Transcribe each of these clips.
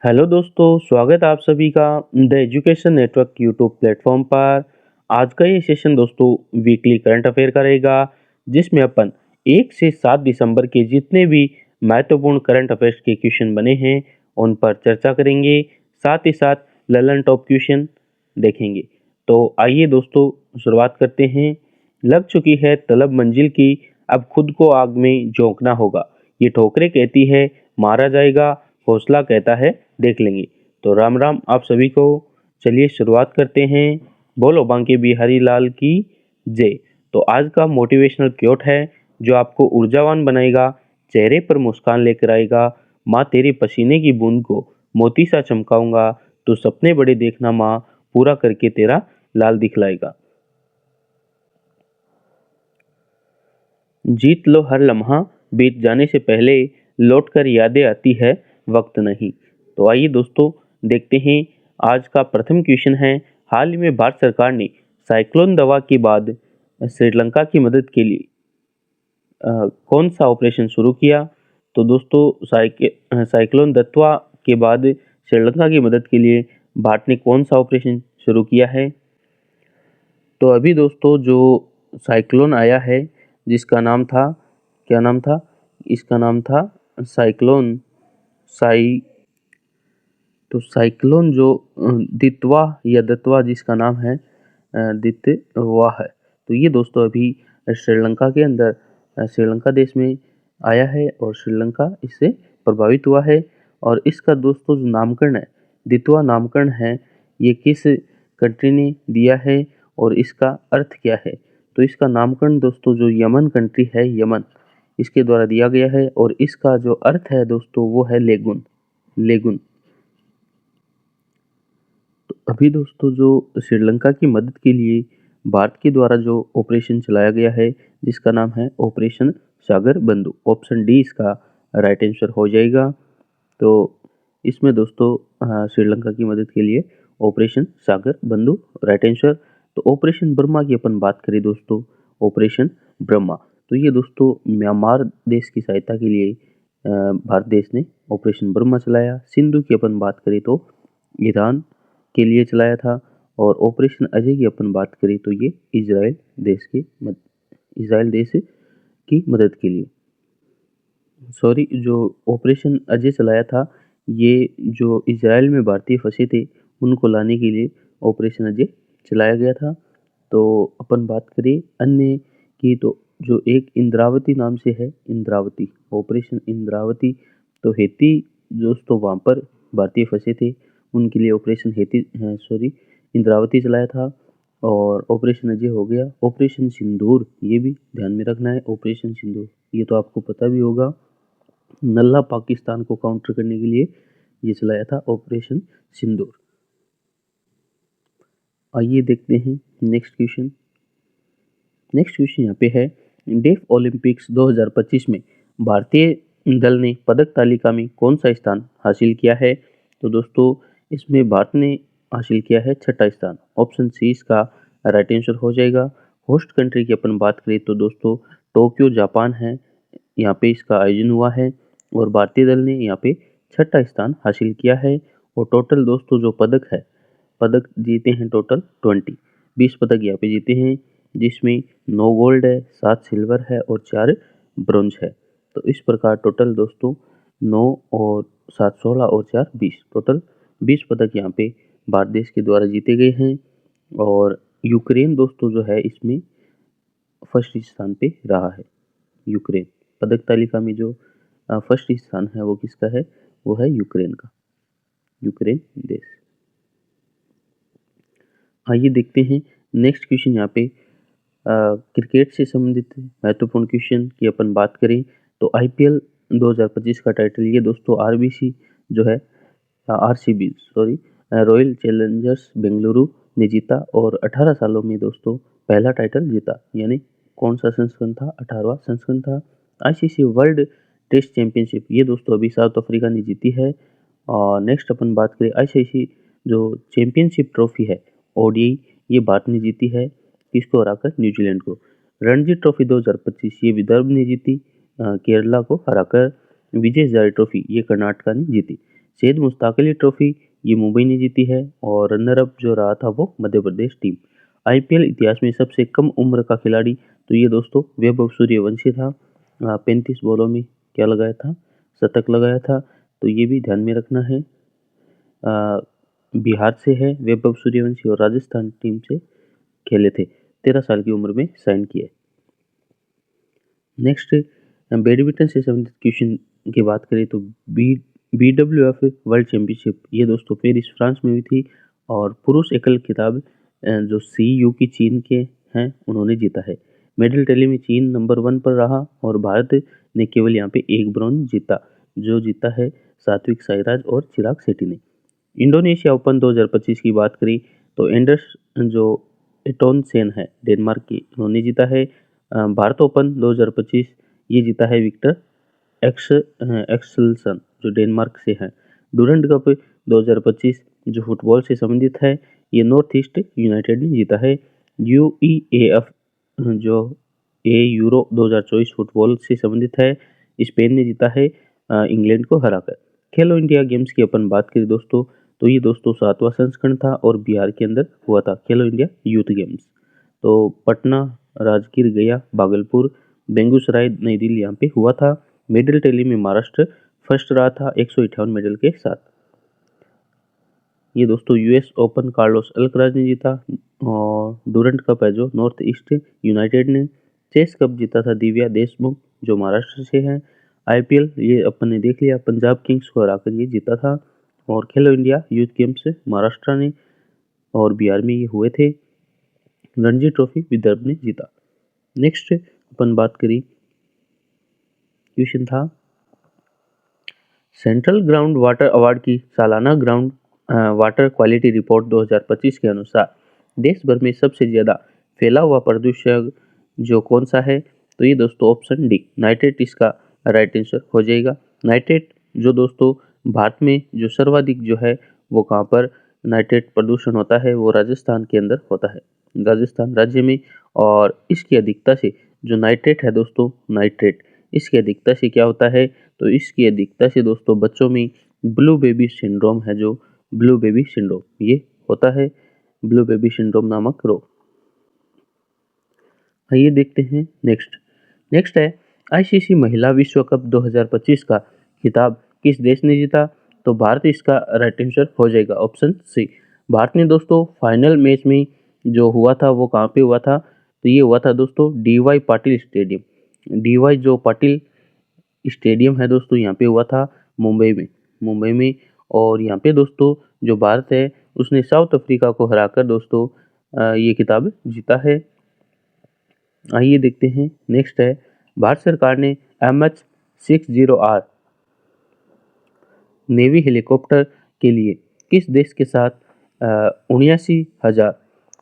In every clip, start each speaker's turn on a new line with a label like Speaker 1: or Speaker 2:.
Speaker 1: Hello दोस्तों, स्वागत है आप सभी का the education network YouTube platform पर। आज का ये सेशन दोस्तों वीकली करंट अफेयर का रहेगा, जिसमें अपन 1 से 7 दिसंबर के जितने भी महत्वपूर्ण करंट अफेयर्स के क्वेश्चन बने हैं उन पर चर्चा करेंगे। साथ ही साथ ललन टॉप क्वेश्चन देखेंगे। तो आइए दोस्तों शुरुआत करते हैं। लग चुकी है तलब मंजिल की, अब खुद को आग में झोंकना होगा। ये ठोकरें कहती है मारा जाएगा, हौसला कहता है देख लेंगे। तो राम राम आप सभी को। चलिए शुरुआत करते हैं। बोलो बांके बिहारी लाल की जय। तो आज का मोटिवेशनल क्योट है जो आपको ऊर्जावान बनाएगा, चेहरे पर मुस्कान लेकर आएगा। माँ तेरे पसीने की बूंद को मोती सा चमकाऊंगा, तो सपने बड़े देखना माँ, पूरा करके तेरा लाल दिखलाएगा। जीत लो हर लम्हा, बीत जाने से पहले लौट कर यादें आती है, वक्त नहीं। तो आइए दोस्तों देखते हैं। आज का प्रथम क्वेश्चन है, हाल ही में भारत सरकार ने साइक्लोन दवा के बाद श्रीलंका की मदद के लिए कौन सा ऑपरेशन शुरू किया? तो दोस्तों साइक्लोन दत्वा के बाद श्रीलंका की मदद के लिए भारत ने कौन सा ऑपरेशन शुरू किया है? तो अभी दोस्तों जो साइक्लोन आया है, जिसका नाम था, क्या नाम था? इसका नाम था साइक्लोन साई तो साइक्लोन जो दितवा या दत्वा जिसका नाम है दितवा है। तो ये दोस्तों अभी श्रीलंका के अंदर श्रीलंका देश में आया है और श्रीलंका इससे प्रभावित हुआ है। और इसका दोस्तों जो नामकरण है, दितवा नामकरण है, ये किस कंट्री ने दिया है और इसका अर्थ क्या है? तो इसका नामकरण दोस्तों जो यमन कंट्री है, यमन, इसके द्वारा दिया गया है और इसका जो अर्थ है दोस्तों वो है लेगुन। लेगुन। तो अभी दोस्तों जो श्रीलंका की मदद के लिए भारत के द्वारा जो ऑपरेशन चलाया गया है, जिसका नाम है ऑपरेशन सागर बंधु, ऑप्शन डी इसका राइट आंसर हो जाएगा। तो इसमें दोस्तों श्रीलंका की मदद के लिए ऑपरेशन सागर बंधु राइट आंसर। तो ऑपरेशन ब्रह्मा की अपन बात करें दोस्तों, ऑपरेशन ब्रह्मा, तो ये दोस्तों म्यांमार देश की सहायता के लिए भारत देश ने ऑपरेशन ब्रह्मा चलाया। सिंधु की अपन बात करें तो ईरान के लिए चलाया था। और ऑपरेशन अजय की अपन बात करें तो ये इजराइल देश की मदद के लिए, सॉरी, जो ऑपरेशन अजय चलाया था, ये जो इजराइल में भारतीय फंसे थे उनको लाने के लिए ऑपरेशन अजय चलाया गया था। तो अपन बात करें अन्य की, तो जो एक इंद्रावती नाम से है, इंद्रावती, ऑपरेशन इंद्रावती, तो हेती दोस्तों वहाँ पर भारतीय फंसे थे, उनके लिए ऑपरेशन इंद्रावती चलाया था। और ऑपरेशन अजय हो गया। ऑपरेशन सिंदूर, ये भी ध्यान में रखना है, ऑपरेशन सिंदूर ये तो आपको पता भी होगा, नल्ला पाकिस्तान को काउंटर करने के लिए ये चलाया था ऑपरेशन सिंदूर। आइए देखते हैं नेक्स्ट क्वेश्चन। नेक्स्ट क्वेश्चन यहाँ पे है, डेफ ओलंपिक्स 2025 में भारतीय दल ने पदक तालिका में कौन सा स्थान हासिल किया है? तो दोस्तों इसमें भारत ने हासिल किया है 6ठा स्थान, ऑप्शन सी इसका राइट आंसर हो जाएगा। होस्ट कंट्री की अपन बात करें तो दोस्तों टोक्यो जापान है, यहाँ पे इसका आयोजन हुआ है और भारतीय दल ने यहाँ पे 6ठा स्थान हासिल किया है। और टोटल दोस्तों जो पदक जीते हैं टोटल 20 पदक यहाँ पे जीते हैं, जिसमें 9 गोल्ड है, 7 सिल्वर है और 4 ब्रॉन्ज है। तो इस प्रकार टोटल दोस्तों 9 और 7 16 और 4 20, टोटल 20 पदक यहाँ पे भारत देश के द्वारा जीते गए हैं। और यूक्रेन दोस्तों जो है इसमें फर्स्ट स्थान पे रहा है। यूक्रेन पदक तालिका में जो फर्स्ट स्थान है वो किसका है? वो है यूक्रेन का, यूक्रेन देश। आइए देखते हैं नेक्स्ट क्वेश्चन। यहाँ पे क्रिकेट से संबंधित महत्वपूर्ण क्वेश्चन की अपन बात करें तो आईपीएल 2025 का टाइटल ये दोस्तों आरबीसी जो है, RCB sorry, royal Challengers Bengaluru ने जीता और 18 सालों में दोस्तों पहला टाइटल जीता। यानी कौन सा संस्करण था? 18वां संस्करण था। आईसीसी वर्ल्ड टेस्ट चैंपियनशिप ये दोस्तों अभी साउथ अफ्रीका ने जीती है। और नेक्स्ट अपन बात करें आईसीसी जो चैंपियनशिप ट्रॉफी है ओडीआई, ये भारत ने जीती है, किसको हराकर? न्यूजीलैंड को। रणजी ट्रॉफी 2025 ये विदर्भ ने जीती केरला को हराकर। विजय हजारे ट्रॉफी ये कर्नाटका ने जीती। सैयद मुश्ताक अली ट्रॉफी ये मुंबई ने जीती है और रनर अप जो रहा था वो मध्य प्रदेश टीम। आईपीएल इतिहास में सबसे कम उम्र का खिलाड़ी तो ये दोस्तों वैभव सूर्यवंशी था। 35 बॉलों में क्या लगाया था, शतक लगाया था। तो ये भी ध्यान में रखना है। बिहार से है वैभव सूर्यवंशी और राजस्थान टीम से खेले थे। 13 साल की उम्र में साइन किया। नेक्स्ट बैडमिंटन से संबंधित क्वेश्चन की बात करें तो BWF वर्ल्ड चैंपियनशिप ये दोस्तों पेरिस फ्रांस में हुई थी और पुरुष एकल खिताब जो CU की चीन के हैं उन्होंने जीता है। मेडल टैली में चीन नंबर 1 पर रहा और भारत ने केवल यहाँ पे एक ब्रॉन्ज जीता, जो जीता है सात्विक साईराज और चिराग शेट्टी ने। इंडोनेशिया ओपन 2025 की बात करी तो एंडर्स जो एटोनसेन है डेनमार्क की, उन्होंने जीता है। भारत ओपन 2025 ये जीता है विक्टर एक्सेल्सन जो डेनमार्क से है। डूरंड कप 2025 जो फुटबॉल से संबंधित है ये नॉर्थ ईस्ट यूनाइटेड ने जीता है। UEFA जो यूरो 2024 फुटबॉल से संबंधित है, स्पेन ने जीता है इंग्लैंड को हराकर। खेलो इंडिया गेम्स की अपन बात करें दोस्तों तो ये दोस्तों 7वां संस्करण था और बिहार के अंदर हुआ था खेलो इंडिया यूथ गेम्स। तो पटना, राजगीर, गया, भागलपुर, बेगूसराय, नई दिल्ली यहाँ पे हुआ था। मेडल टैली में महाराष्ट्र फर्स्ट रहा था 158 मेडल के साथ। ये दोस्तों यूएस ओपन कार्लोस अल्कराज ने जीता और डूरंट कप है जो नॉर्थ ईस्ट यूनाइटेड ने। चेस कप जीता था दिव्या देशमुख जो महाराष्ट्र से है। आईपीएल ये अपन ने देख लिया, पंजाब किंग्स को हराकर ये जीता था। और खेलो इंडिया यूथ गेम्स महाराष्ट्र ने और बिहार में ये हुए थे। रणजी ट्रॉफी विदर्भ ने जीता। नेक्स्ट अपन बात करी, क्वेश्चन था सेंट्रल ग्राउंड वाटर अवार्ड की सालाना ग्राउंड वाटर क्वालिटी रिपोर्ट 2025 के अनुसार देश भर में सबसे ज़्यादा फैला हुआ प्रदूषक जो कौन सा है, तो ये दोस्तों ऑप्शन डी नाइट्रेट इसका राइट आंसर हो जाएगा। नाइट्रेट जो दोस्तों भारत में जो सर्वाधिक जो है वो कहाँ पर नाइट्रेट प्रदूषण होता है, वो राजस्थान के अंदर होता है, राजस्थान राज्य में। और इसकी अधिकता से जो नाइट्रेट है दोस्तों, नाइट्रेट इसकी अधिकता से क्या होता है, तो इसकी अधिकता से दोस्तों बच्चों में ब्लू बेबी सिंड्रोम है, जो ब्लू बेबी सिंड्रोम ये होता है, ब्लू बेबी सिंड्रोम नामक रोग। आइए देखते हैं नेक्स्ट है आईसीसी महिला विश्व कप 2025 का खिताब किस देश ने जीता, तो भारत इसका राइट आंसर हो जाएगा ऑप्शन सी। भारत ने दोस्तों फाइनल मैच में जो हुआ था वो कहाँ पे हुआ था, तो ये हुआ था दोस्तों DY पाटिल स्टेडियम। DY जो पाटिल स्टेडियम है दोस्तों यहाँ पे हुआ था मुंबई में। और यहाँ पे दोस्तों जो भारत है उसने साउथ अफ्रीका को हराकर दोस्तों ये खिताब जीता है। आइए देखते हैं नेक्स्ट है भारत सरकार ने MH-60R नेवी हेलीकॉप्टर के लिए किस देश के साथ 79,000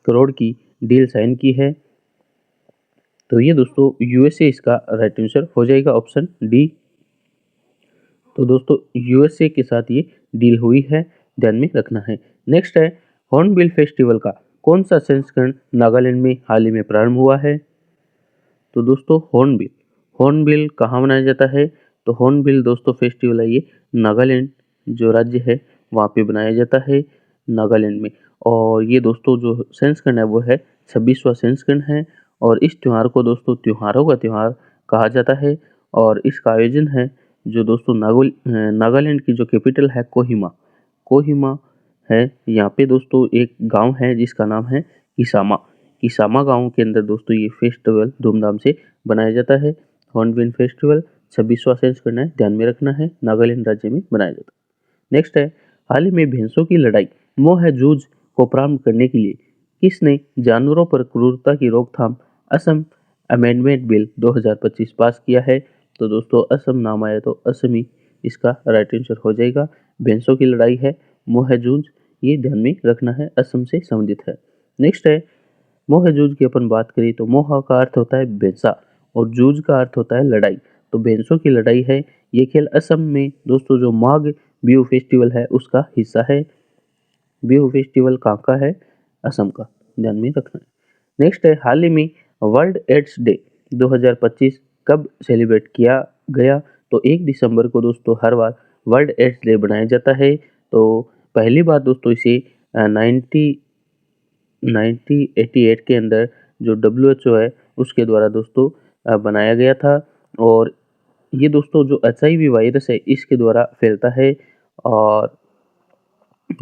Speaker 1: करोड़ की डील साइन की है, तो ये दोस्तों USA इसका राइट आंसर हो जाएगा ऑप्शन डी। तो दोस्तों USA के साथ ये डील हुई है, ध्यान में रखना है। नेक्स्ट है हॉर्नबिल फेस्टिवल का कौन सा संस्करण नागालैंड में हाल ही में प्रारंभ हुआ है, तो दोस्तों हॉर्नबिल कहाँ मनाया जाता है, तो हॉर्नबिल दोस्तों फेस्टिवल है ये नागालैंड जो राज्य है वहाँ पे बनाया जाता है, नागालैंड में। और ये दोस्तों जो संस्करण है वो है 26वां संस्करण है। और इस त्यौहार को दोस्तों त्योहारों का त्यौहार कहा जाता है। और इसका आयोजन है जो दोस्तों नागालैंड की जो कैपिटल है कोहिमा है, यहाँ पे दोस्तों एक गांव है जिसका नाम है किसामा गांव के अंदर दोस्तों ये फेस्टिवल धूमधाम से बनाया जाता है। हॉर्नबिल फेस्टिवल 26वां संस्करण है, ध्यान में रखना है, नागालैंड राज्य में बनाया जाता है। नेक्स्ट है हाल ही में भैंसों की लड़ाई मोह जूझ को प्रारंभ करने के लिए किसने जानवरों पर क्रूरता की रोकथाम असम अमेंडमेंट बिल 2025 पास किया है, तो दोस्तों असम नाम आया तो असम ही इसका राइट आंसर हो जाएगा। भैंसों की लड़ाई है मोह जूझ, ये ध्यान में रखना है, असम से संबंधित है। नेक्स्ट है मोह जूझ की अपन बात करें तो मोह का अर्थ होता है भैंसा और जूझ का अर्थ होता है लड़ाई। तो भैंसों की लड़ाई है ये खेल असम में दोस्तों जो माघ बिहू फेस्टिवल है उसका हिस्सा है। बिहू फेस्टिवल कहाँ का है, असम का, ध्यान में रखना है। नेक्स्ट है हाल ही में वर्ल्ड एड्स डे 2025 कब सेलिब्रेट किया गया, तो 1 दिसंबर को दोस्तों हर बार वर्ल्ड एड्स डे बनाया जाता है। तो पहली बार दोस्तों इसे 1988 के अंदर जो WHO है उसके द्वारा दोस्तों बनाया गया था। और ये दोस्तों जो HIV वायरस है इसके द्वारा फैलता है। और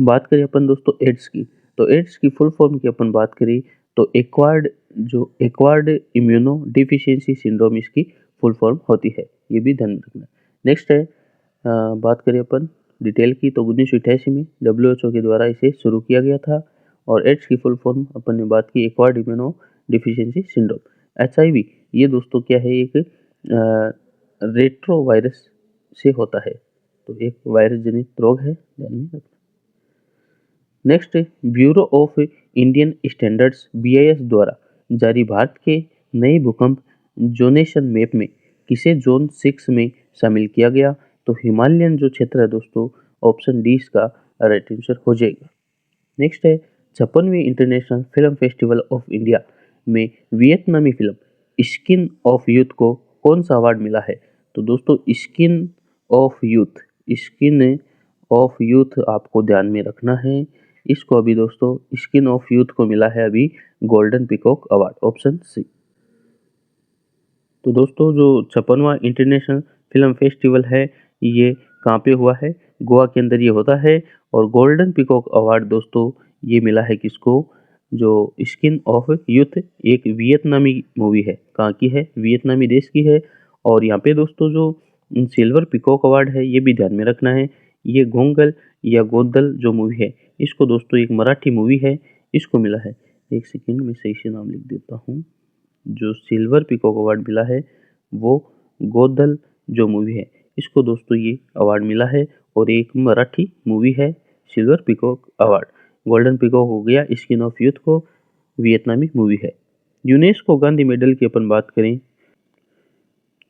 Speaker 1: बात करें अपन दोस्तों एड्स की, तो एड्स की फुल फॉर्म की अपन बात करें तो एक्वायर्ड इम्यूनो डिफिशियंसी सिंड्रोम इसकी फुल फॉर्म होती है, ये भी ध्यान रखना। नेक्स्ट है बात करें अपन डिटेल की, तो 1988 में WHO के द्वारा इसे शुरू किया गया था। और एड्स की फुल फॉर्म अपन ने बात की acquired immuno deficiency syndrome. HIV ये दोस्तों क्या है, एक रेट्रो वायरस से होता है, तो एक वायरस जनित रोग है, ध्यान में रखना। Next, bureau of Indian standards BIS द्वारा जारी भारत के नए भूकंप जोनेशन मैप में किसे जोन 6 में शामिल किया गया, तो हिमालयन जो क्षेत्र है दोस्तों, ऑप्शन डी इसका राइट आंसर हो जाएगा। नेक्स्ट है 56वीं international film festival of India में वियतनामी फिल्म स्किन ऑफ यूथ को कौन सा अवार्ड मिला है, तो दोस्तों स्किन ऑफ यूथ आपको ध्यान में रखना है। इसको अभी दोस्तों स्किन ऑफ यूथ को मिला है अभी golden peacock award, option C. तो दोस्तों जो 56वां इंटरनेशनल फिल्म फेस्टिवल है ये कहाँ पे हुआ है, गोवा के अंदर ये होता है। और गोल्डन पीकॉक अवार्ड दोस्तों ये मिला है किसको, जो स्किन ऑफ यूथ एक वियतनामी मूवी है, कहाँ की है, वियतनामी देश की है। और यहाँ पे दोस्तों जो सिल्वर पीकॉक अवार्ड है ये भी ध्यान में रखना है, ये घोंगल या गोदल जो मूवी है इसको दोस्तों एक मराठी मूवी है, इसको मिला है। एक सेकेंड में सही से नाम लिख देता हूँ। जो सिल्वर पीकॉक अवार्ड मिला है वो गोदल जो मूवी है इसको दोस्तों ये अवार्ड मिला है। और एक मराठी मूवी है silver peacock award, golden peacock हो गया, स्किन ऑफ यूथ को वियतनामी मूवी है। यूनेस्को गांधी मेडल की अपन बात करें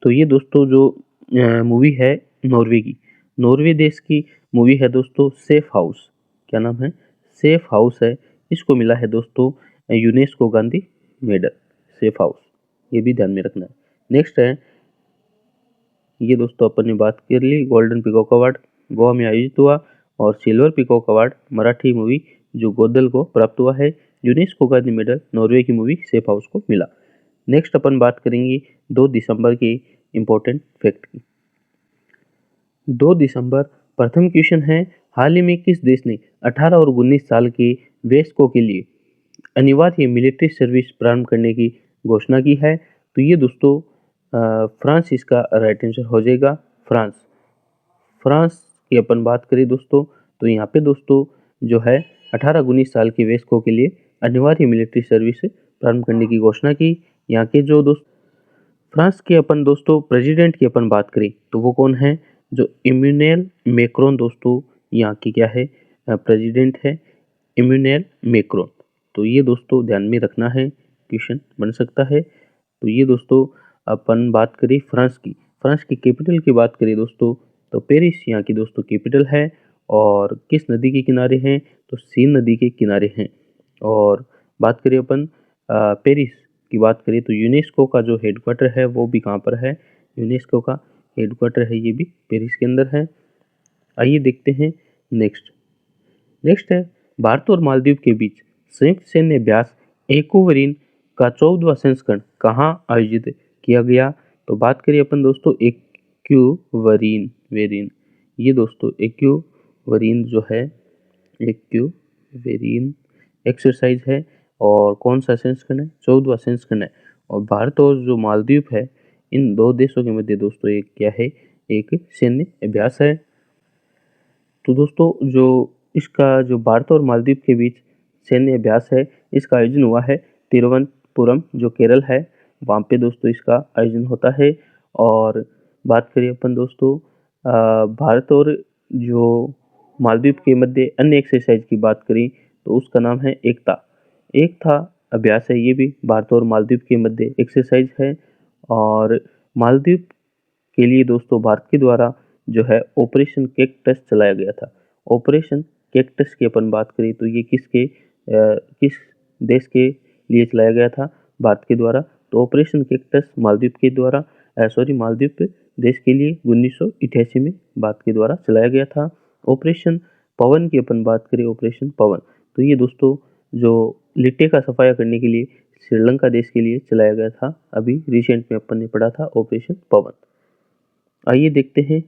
Speaker 1: तो ये दोस्तों जो मूवी है नॉर्वे की, नॉर्वे देश की मूवी है दोस्तों सेफ हाउस, क्या नाम है, सेफ हाउस है, इसको मिला है दोस्तों UNESCO Gandhi medal, safe house, ये भी ध्यान में रखना है। नेक्स्ट है ये दोस्तों अपन ने बात कर ली गोल्डन पीकॉक अवार्ड गोवा में आयोजित हुआ, और silver peacock award Marathi movie जो गोदल को प्राप्त हुआ है, यूनेस्को गांधी मेडल नॉर्वे की मूवी सेफ हाउस को मिला। नेक्स्ट अपन बात करेंगे 2 दिसंबर के इम्पोर्टेंट फैक्ट की। 2 दिसंबर प्रथम क्वेश्चन है, हाल ही में किस देश ने 18 और 19 साल के वयस्कों के लिए अनिवार्य मिलिट्री सर्विस प्रारंभ करने की घोषणा की है, तो ये दोस्तों फ्रांस इसका राइट आंसर हो जाएगा। फ्रांस की अपन बात करें दोस्तों तो यहाँ पे दोस्तों जो है 18-19 साल के वयस्कों के लिए अनिवार्य मिलिट्री सर्विस प्रारंभ करने की घोषणा की। यहाँ के जो दोस्त फ्रांस के अपन दोस्तों प्रेसिडेंट की अपन बात करें तो वो कौन है, जो इमैनुअल मैक्रोन दोस्तों यहाँ की क्या है प्रेसिडेंट है, इमैनुअल मैक्रोन। तो ये दोस्तों ध्यान में रखना है, क्वेश्चन बन सकता है। तो ये दोस्तों अपन बात करें फ्रांस की कैपिटल की बात करें दोस्तों तो पेरिस यहाँ की दोस्तों कैपिटल है। और किस नदी के किनारे हैं, तो सीन नदी के किनारे हैं। और बात करें अपन पेरिस की बात करें तो यूनेस्को का जो हेडक्वार्टर है वो भी कहाँ पर है, यूनेस्को का हेडक्वार्टर है ये भी पेरिस के अंदर है। आइए देखते हैं नेक्स्ट है भारत और मालदीव के बीच संयुक्त सैन्य अभ्यास एक्वारीन का 14वां संस्करण कहाँ आयोजित किया गया, तो बात करिए अपन दोस्तों एक्वारीन, ये दोस्तों एक्वारीन जो है एक्वारीन एक्सरसाइज है, और कौन सा संस्करण है, 14वां संस्करण है। और भारत और जो मालदीव है इन दो देशों के मध्य दोस्तों एक क्या है, एक सैन्य अभ्यास है। तो दोस्तों जो इसका जो भारत और मालदीव के बीच सैन्य अभ्यास है इसका आयोजन हुआ है तिरुवनंतपुरम जो केरल है, वहाँ पे दोस्तों इसका आयोजन होता है। और बात करिए अपन दोस्तों भारत और जो मालदीव के मध्य अन्य एक्सरसाइज की बात करें तो उसका नाम है एकता अभ्यास है, ये भी भारत और मालदीव के मध्य एक्सरसाइज है। और मालदीव के लिए दोस्तों भारत के द्वारा जो है ऑपरेशन कैक्टस चलाया गया था। ऑपरेशन कैक्टस की अपन बात करें तो ये किस देश के लिए चलाया गया था, भारत के द्वारा। तो ऑपरेशन कैक्टस मालदीव के द्वारा मालदीव देश के लिए 1988 में भारत के द्वारा चलाया गया था। ऑपरेशन पवन की अपन बात करें, ऑपरेशन पवन, तो ये दोस्तों जो लिट्टे का सफाया करने के लिए श्रीलंका देश के लिए चलाया गया था, अभी रिसेंट में अपन ने पढ़ा था ऑपरेशन पवन। आइए देखते हैं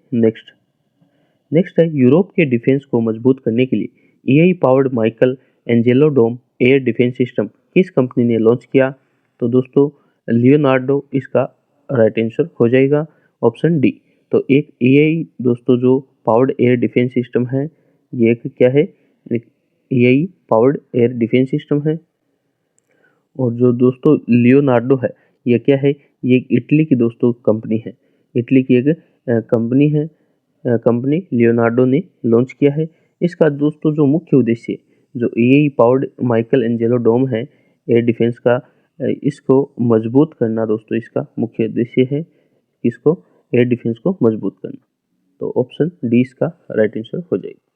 Speaker 1: नेक्स्ट है यूरोप के डिफेंस को मजबूत करने के लिए एआई पावर्ड माइकल एंजेलो डोम एयर डिफेंस सिस्टम किस कंपनी ने लॉन्च किया? तो दोस्तों लियोनार्डो इसका राइट आंसर हो जाएगा, ऑप्शन डी। तो एक एआई दोस्तों जो पावर्ड एयर डिफेंस सिस्टम है, ये एक क्या है, एक AI powered air defence system है। और जो दोस्तों लियोनार्डो है, ये क्या है, ये एक इटली की दोस्तों कंपनी है, इटली की एक कंपनी है, कंपनी लियोनार्डो ने लॉन्च किया है। इसका दोस्तों जो मुख्य उद्देश्य जो एआई पावर्ड माइकल एंजेलो डोम है एयर डिफेंस का, इसको मजबूत करना दोस्तों, इसका मुख्य उद्देश्य है इसको एयर डिफेंस को मजबूत करना। तो ऑप्शन डी इसका राइट आंसर हो जाएगा।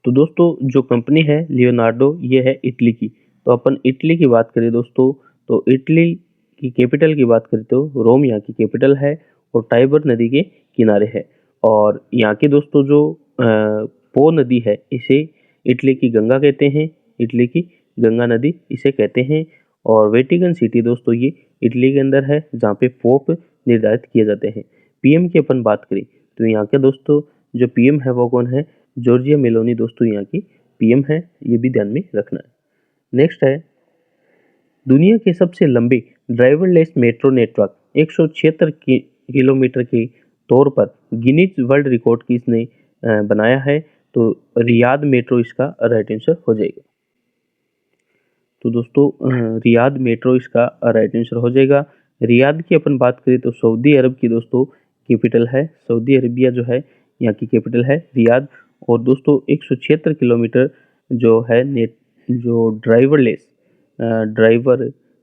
Speaker 1: तो दोस्तों जो कंपनी है लियोनार्डो, ये है इटली की। तो अपन इटली की बात करें दोस्तों, तो इटली की कैपिटल की बात करें तो रोम यहाँ की कैपिटल है और टाइबर नदी के किनारे है। और यहाँ के दोस्तों जो पो नदी है, इसे इटली की गंगा कहते हैं, इटली की गंगा नदी इसे कहते हैं। और वेटिकन सिटी दोस्तों ये इटली के अंदर है, जहाँ पे पोप निर्धारित किए जाते हैं। पीएम की अपन बात करें तो यहाँ के दोस्तों जो पीएम है वो कौन है, जॉर्जिया मेलोनी दोस्तों यहाँ की पीएम है, ये भी ध्यान में रखना है। नेक्स्ट है दुनिया के सबसे लंबे ड्राइवरलेस मेट्रो नेटवर्क 176 किलोमीटर के तौर पर गिनीज वर्ल्ड रिकॉर्ड किसने बनाया है? तो रियाद मेट्रो इसका राइट आंसर हो जाएगा। तो दोस्तों रियाद मेट्रो इसका राइट आंसर हो जाएगा। रियाद की अपन बात करें तो सऊदी अरब की दोस्तों कैपिटल है, सऊदी अरबिया जो है यहाँ की कैपिटल है रियाद। और दोस्तों 176 किलोमीटर जो है जो ड्राइवर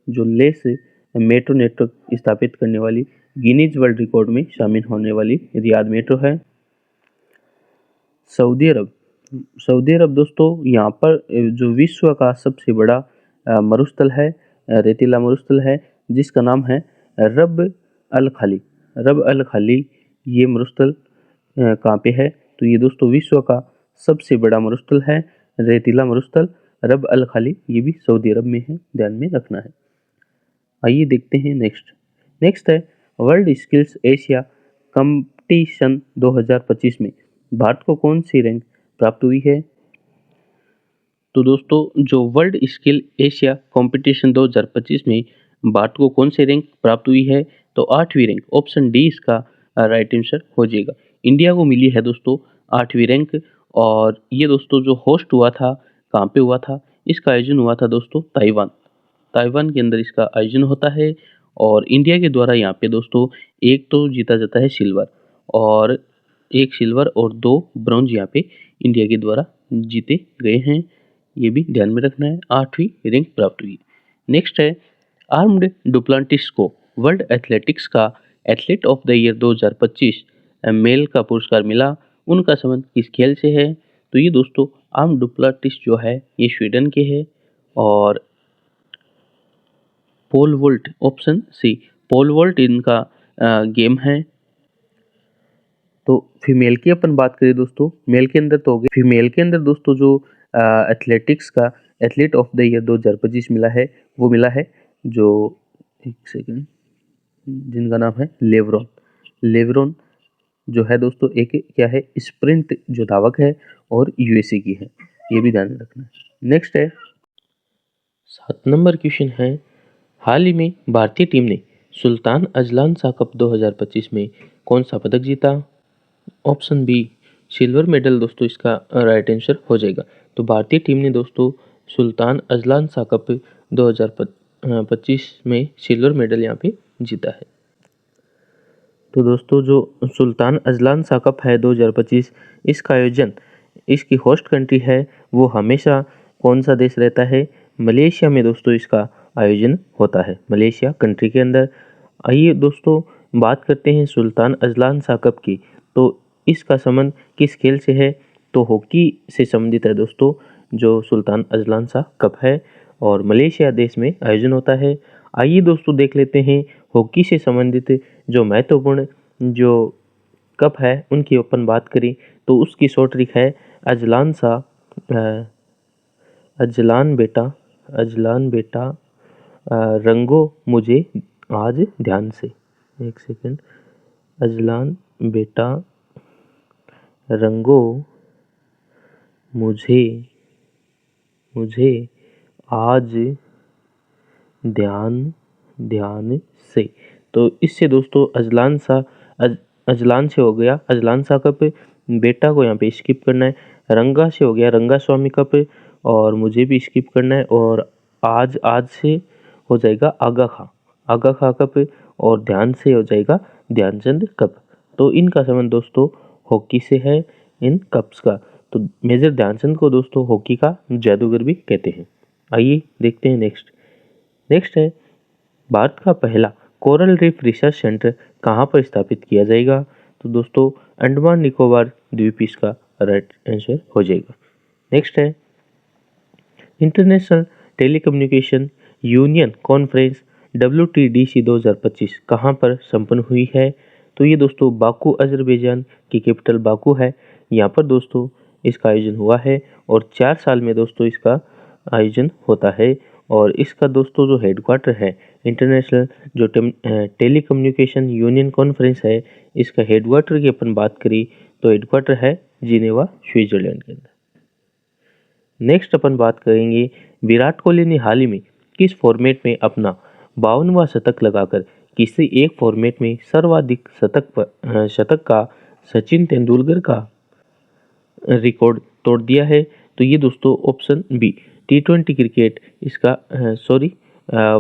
Speaker 1: जो लेस मेट्रो नेटवर्क स्थापित करने वाली गिनीज वर्ल्ड रिकॉर्ड में शामिल होने वाली रियाद मेट्रो है। सऊदी अरब दोस्तों यहाँ पर जो विश्व का सबसे बड़ा मरुस्थल है, रेतीला मरुस्थल है, जिसका नाम है रब अल खाली। ये मरुस्थल कहाँ पे है? तो ये दोस्तों विश्व का सबसे बड़ा मरुस्थल है, रेतीला मरुस्थल रब अल खाली, ये भी सऊदी अरब में है, ध्यान में रखना है। आइए देखते हैं नेक्स्ट है वर्ल्ड स्किल्स एशिया कंपटीशन 2025 में भारत को कौन सी रैंक प्राप्त हुई है? तो दोस्तों जो वर्ल्ड स्किल एशिया कंपटीशन 2025 में भारत को कौन सी रैंक प्राप्त हुई है? तो 8वीं रैंक, ऑप्शन डी इसका राइट आंसर हो जाएगा। इंडिया को मिली है दोस्तों 8वीं रैंक। और ये दोस्तों जो होस्ट हुआ था, कहाँ पे हुआ था? इसका आयोजन हुआ था दोस्तों ताइवान के अंदर इसका आयोजन होता है। और इंडिया के द्वारा यहाँ पे दोस्तों एक तो जीता जाता है सिल्वर, और एक सिल्वर और 2 ब्रॉन्ज यहाँ पे इंडिया के द्वारा जीते गए हैं, ये भी ध्यान में रखना है। 8वीं रैंक प्राप्त हुई। नेक्स्ट है आर्म्ड डुप्लांटिस को वर्ल्ड एथलेटिक्स का athlete of the year 2025 male का पुरस्कार मिला, उनका संबंध किस खेल से है? तो ये दोस्तों आर्म्ड डुप्लांटिस जो है ये स्वीडन के है। और पोल वोल्ट, ऑप्शन सी पोल वोल्ट इनका गेम है। तो फीमेल की अपन बात करें दोस्तों, मेल के अंदर तो हो गए, फीमेल के अंदर दोस्तों जो एथलेटिक्स का एथलीट ऑफ द ईयर 2025 मिला है, वो मिला है जो एक सेकंड, जिनका नाम है लेवरॉन जो है दोस्तों एक क्या है, स्प्रिंट जो धावक है और यूएसए की है, ये भी ध्यान रखना है। नेक्स्ट है 7 नंबर क्वेश्चन है हाल ही में भारतीय टीम ने सुल्तान अजलान शाह कप 2025 में कौन सा पदक जीता? ऑप्शन बी सिल्वर मेडल दोस्तों इसका राइट आंसर हो जाएगा। तो भारतीय टीम ने दोस्तों सुल्तान अजलान शाह कप 2025 में सिल्वर मेडल यहाँ पे जीता है। तो दोस्तों जो सुल्तान अजलान शाह कप है 2025, इसका आयोजन, इसकी होस्ट कंट्री है वो हमेशा कौन सा देश रहता है? मलेशिया में दोस्तों इसका आयोजन होता है, मलेशिया कंट्री के अंदर। आइए दोस्तों बात करते हैं सुल्तान अजलान शाह कप की। तो इसका संबंध किस खेल से है? तो हॉकी से संबंधित है दोस्तों जो सुल्तान अजलान शाह कप है, और मलेशिया देश में आयोजन होता है। आइए दोस्तों देख लेते हैं हॉकी से संबंधित जो महत्वपूर्ण जो कप है उनकी अपन बात करें तो उसकी शॉर्ट ट्रिक है अजलान सा अजलान बेटा अजलान बेटा रंगो मुझे आज ध्यान से। एक सेकंड। अजलान बेटा रंगो मुझे मुझे आज ध्यान ध्यान से। तो इससे दोस्तों अजलान से हो गया अजलान सा कप, बेटा को यहाँ पे स्किप करना है, रंगा से हो गया रंगा स्वामी कप और मुझे भी स्किप करना है, और आज आज से हो जाएगा आगा खा कप और ध्यान से हो जाएगा ध्यानचंद कप। तो इनका संबंध दोस्तों हॉकी से है इन कप्स का। तो मेजर ध्यानचंद को दोस्तों हॉकी का जादूगर भी कहते हैं। आइए देखते हैं नेक्स्ट है भारत का पहला कोरल रीफ रिसर्च सेंटर कहाँ पर स्थापित किया जाएगा। तो दोस्तों अंडमान निकोबार द्वीप इसका राइट आंसर हो जाएगा। नेक्स्ट है international telecommunication union conference WTDC 2025 कहाँ पर संपन्न हुई है। तो ये दोस्तों बाकू अजरबैजान की कैपिटल बाकू है, यहाँ पर दोस्तों इसका आयोजन हुआ है और 4 साल में दोस्तों इसका आयोजन होता है। और इसका दोस्तों जो हेडक्वार्टर है इंटरनेशनल जो टेलीकम्युनिकेशन यूनियन कॉन्फ्रेंस है, इसका हेडक्वार्टर की अपन बात करी तो हेडक्वार्टर है जिनेवा स्विट्जरलैंड के अंदर। नेक्स्ट अपन बात करेंगे विराट कोहली ने हाल ही में किस फॉर्मेट में अपना 52वां शतक लगाकर किसी एक फॉर्मेट में सर्वाधिक शतक का सचिन तेंदुलकर का रिकॉर्ड तोड़ दिया है। तो ये दोस्तों ऑप्शन बी T20 क्रिकेट इसका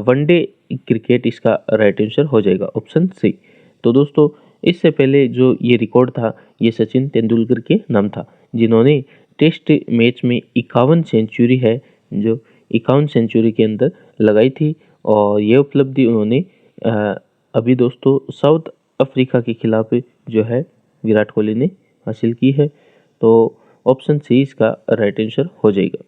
Speaker 1: वनडे क्रिकेट इसका राइट आंसर हो जाएगा ऑप्शन सी। तो दोस्तों इससे पहले जो ये रिकॉर्ड था ये सचिन तेंदुलकर के नाम था, जिन्होंने टेस्ट मैच में 51 सेंचुरी है जो 51 सेंचुरी के अंदर लगाई थी, और ये उपलब्धि उन्होंने अभी दोस्तों साउथ अफ्रीका के खिलाफ जो है विराट कोहली ने हासिल की है। तो ऑप्शन सी इसका राइट आंसर हो जाएगा।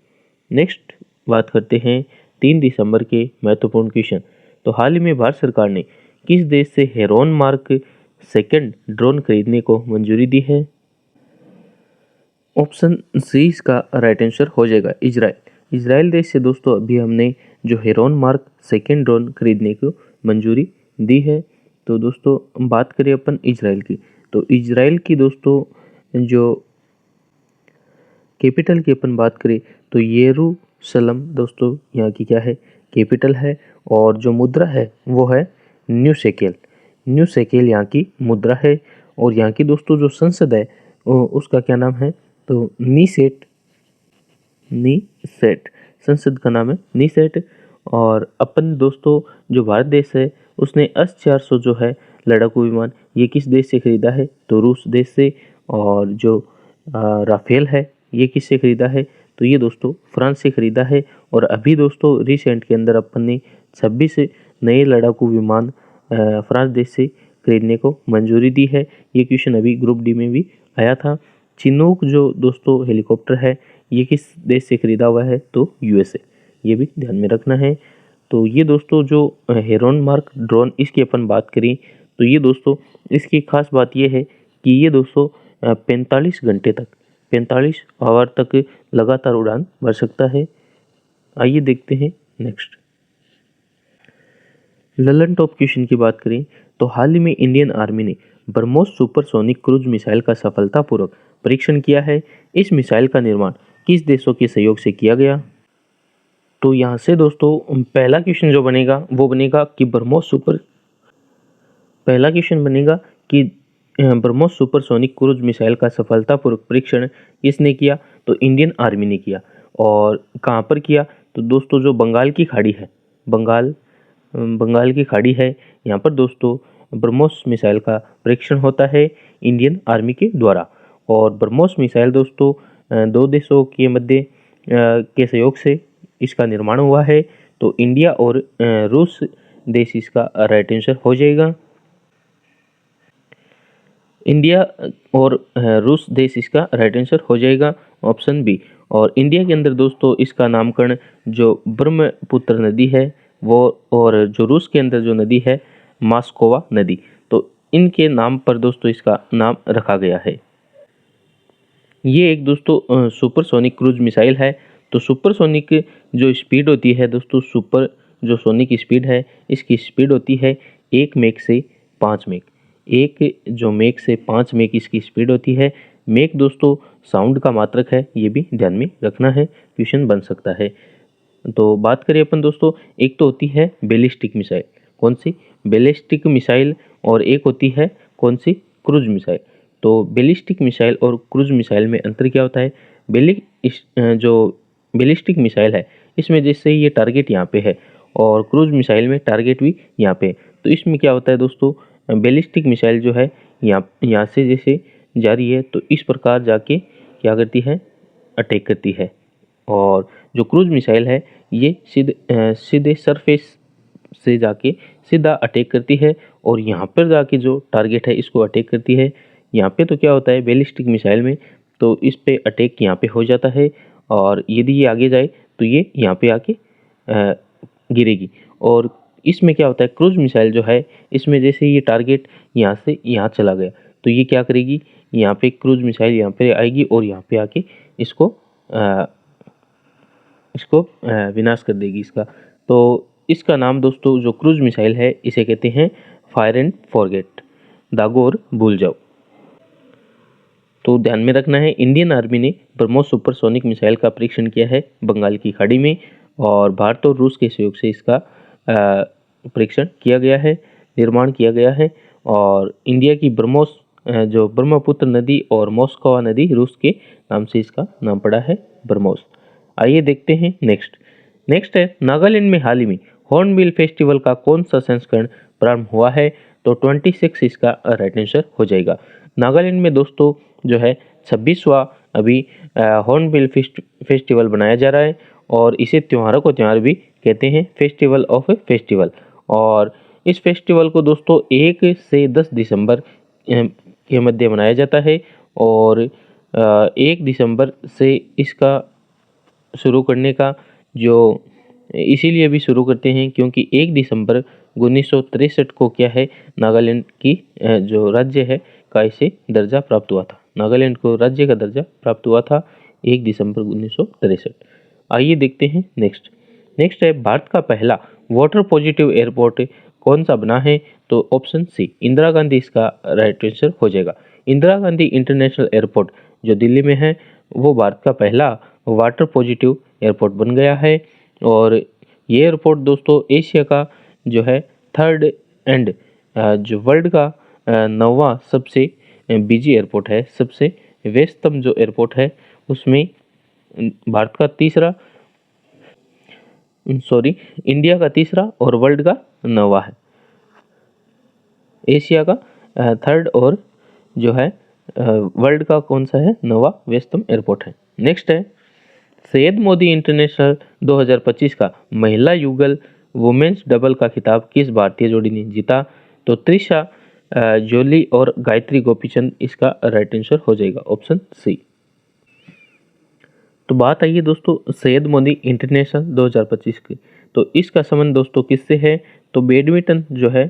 Speaker 1: नेक्स्ट बात करते हैं 3 दिसंबर के महत्वपूर्ण क्वेश्चन। तो हाल ही में भारत सरकार ने किस देश से हेरोन मार्क सेकंड ड्रोन खरीदने को मंजूरी दी है। ऑप्शन सी इसका राइट आंसर हो जाएगा इजराइल देश से दोस्तों अभी हमने जो हेरोन मार्क सेकंड ड्रोन खरीदने को मंजूरी दी है। तो दोस्तों बात करें अपन इजराइल की, तो इजराइल की दोस्तों जो कैपिटल की अपन बात करें तो यरूशलम दोस्तों यहाँ की क्या है कैपिटल है, और जो मुद्रा है वो है न्यू शेकेल यहाँ की मुद्रा है। और यहाँ की दोस्तों जो संसद है उसका क्या नाम है तो नीसेट संसद का नाम है नीसेट। और अपन दोस्तों जो भारत देश है उसने S-400 जो है लड़ाकू विमान ये किस देश से खरीदा है तो रूस देश से। और जो राफेल है ये किससे खरीदा है तो ये दोस्तों फ्रांस से खरीदा है। और अभी दोस्तों रिसेंट के अंदर अपन ने 26 नए लड़ाकू विमान फ्रांस देश से खरीदने को मंजूरी दी है। ये क्वेश्चन अभी ग्रुप डी में भी आया था। चिनूक जो दोस्तों हेलीकॉप्टर है ये किस देश से खरीदा हुआ है तो USA, ये भी ध्यान में रखना है। तो ये दोस्तों जो हेरोन मार्क ड्रोन इसकी अपन बात करें तो ये दोस्तों इसकी खास बात ये है कि ये दोस्तों 45 आवर तक लगातार उड़ान भर सकता है। आइए देखते हैं नेक्स्ट ललन टॉप क्वेश्चन की बात करें तो हाल ही में इंडियन आर्मी ने ब्रह्मोस सुपरसोनिक क्रूज मिसाइल का सफलतापूर्वक परीक्षण किया है। इस मिसाइल का निर्माण किस देशों के सहयोग से किया गया। तो यहाँ से दोस्तों पहला क्वेश्चन जो बनेगा वो बनेगा कि ब्रह्मोस सुपरसोनिक क्रूज मिसाइल का सफलतापूर्वक परीक्षण किसने किया तो इंडियन आर्मी ने किया। और कहाँ पर किया तो दोस्तों जो बंगाल की खाड़ी है यहाँ पर दोस्तों ब्रह्मोस मिसाइल का परीक्षण होता है इंडियन आर्मी के द्वारा। और ब्रह्मोस मिसाइल दोस्तों 2 देशों के मध्य के सहयोग से इसका निर्माण हुआ है। तो इंडिया और रूस देश इसका राइट आंसर हो जाएगा। इंडिया और रूस देश इसका राइट आंसर हो जाएगा ऑप्शन बी। और इंडिया के अंदर दोस्तों इसका नामकरण जो ब्रह्मपुत्र नदी है वो, और जो रूस के अंदर जो नदी है मास्कोवा नदी। तो इनके नाम पर दोस्तों इसका नाम रखा गया है। ये एक दोस्तों सुपरसोनिक क्रूज मिसाइल है। तो सुपरसोनिक जो स्पीड होती है दोस्तों, सुपर जो सोनिक स्पीड है, इसकी स्पीड होती है 1 मैक से 5 मैक। एक जो मैक से 5 मैक इसकी स्पीड होती है। मैक दोस्तों साउंड का मात्रक है, ये भी ध्यान में रखना है, क्वेश्चन बन सकता है। तो बात करें अपन दोस्तों, एक तो होती है बैलिस्टिक मिसाइल। कौन सी? Ballistic missile. और एक होती है कौन सी? Cruise missile. तो बैलिस्टिक मिसाइल और क्रूज मिसाइल में अंतर क्या होता है? जो बैलिस्टिक मिसाइल है इसमें जैसे ये टारगेट यहाँ पे है और क्रूज मिसाइल में टारगेट भी यहाँ पे है। तो इसमें क्या होता है दोस्तों, बैलिस्टिक मिसाइल जो है यहाँ से जैसे जा रही है तो इस प्रकार जाके क्या करती है? अटैक करती है। और जो क्रूज मिसाइल है ये सीधे सरफेस से जाके सीधा अटैक करती है और यहाँ पर जाके जो टारगेट है इसको अटैक करती है। यहाँ पे तो क्या होता है बैलिस्टिक मिसाइल में, तो इस पे अटैक यहाँ पे हो जाता है और यदि ये आगे जाए तो ये यहाँ पे आके गिरेगी। और इसमें क्या होता है, क्रूज मिसाइल जो है इसमें जैसे ये टारगेट यहाँ से यहाँ चला गया तो ये क्या करेगी, यहाँ पे क्रूज मिसाइल यहाँ पे आएगी और यहाँ पे आके इसको विनाश कर देगी इसका। तो इसका नाम दोस्तों जो क्रूज मिसाइल है इसे कहते हैं फायर एंड फॉरगेट, दागो और भूल जाओ। तो ध्यान में रखना है, इंडियन आर्मी ने ब्रह्मोस सुपरसोनिक मिसाइल का परीक्षण किया है बंगाल की खाड़ी में और भारत और रूस के सहयोग से इसका परीक्षण किया गया है, निर्माण किया गया है। और इंडिया की ब्रह्मोस जो ब्रह्मपुत्र नदी और मोस्कवा नदी रूस के नाम से इसका नाम पड़ा है ब्रह्मोस। आइए देखते हैं नेक्स्ट है नागालैंड में हाल ही में हॉर्नबिल फेस्टिवल का कौन सा संस्करण प्रारंभ हुआ है? तो 26 इसका राइट आंसर हो जाएगा। नागालैंड में दोस्तों जो है 26वां अभी हॉर्नबिल फेस्टिवल बनाया जा रहा है और इसे त्योहारों को त्यौहार भी कहते हैं, फेस्टिवल ऑफ फेस्टिवल। और इस फेस्टिवल को दोस्तों 1 से 10 दिसंबर के मध्य मनाया जाता है और 1 दिसंबर से इसका शुरू करने का जो इसीलिए भी शुरू करते हैं क्योंकि 1 दिसंबर 1963 को क्या है, नागालैंड की जो राज्य है का इसे दर्जा प्राप्त हुआ था। नागालैंड को राज्य का दर्जा प्राप्त हुआ था 1 दिसंबर 1963। आइए देखते हैं नेक्स्ट है भारत का पहला वाटर पॉजिटिव एयरपोर्ट कौन सा बना है? तो ऑप्शन सी इंदिरा गांधी इसका राइट आंसर हो जाएगा। इंदिरा गांधी इंटरनेशनल एयरपोर्ट जो दिल्ली में है वो भारत का पहला वाटर पॉजिटिव एयरपोर्ट बन गया है। और ये एयरपोर्ट दोस्तों एशिया का जो है थर्ड एंड जो वर्ल्ड का 9वां सबसे बिजी एयरपोर्ट है, सबसे व्यस्तम जो एयरपोर्ट है उसमें भारत का इंडिया का तीसरा और वर्ल्ड का 9वां है, एशिया का थर्ड और जो है वर्ल्ड का कौन सा है, 9वां व्यस्तम एयरपोर्ट है। नेक्स्ट है सैयद मोदी इंटरनेशनल 2025 का महिला युगल वुमेन्स डबल का खिताब किस भारतीय जोड़ी ने जीता? तो त्रिशा जोली और गायत्री गोपीचंद इसका राइट आंसर हो जाएगा, ऑप्शन सी। तो बात आई है दोस्तों सैयद मोदी इंटरनेशनल 2025 की, तो इसका संबंध दोस्तों किससे है? तो बैडमिंटन जो है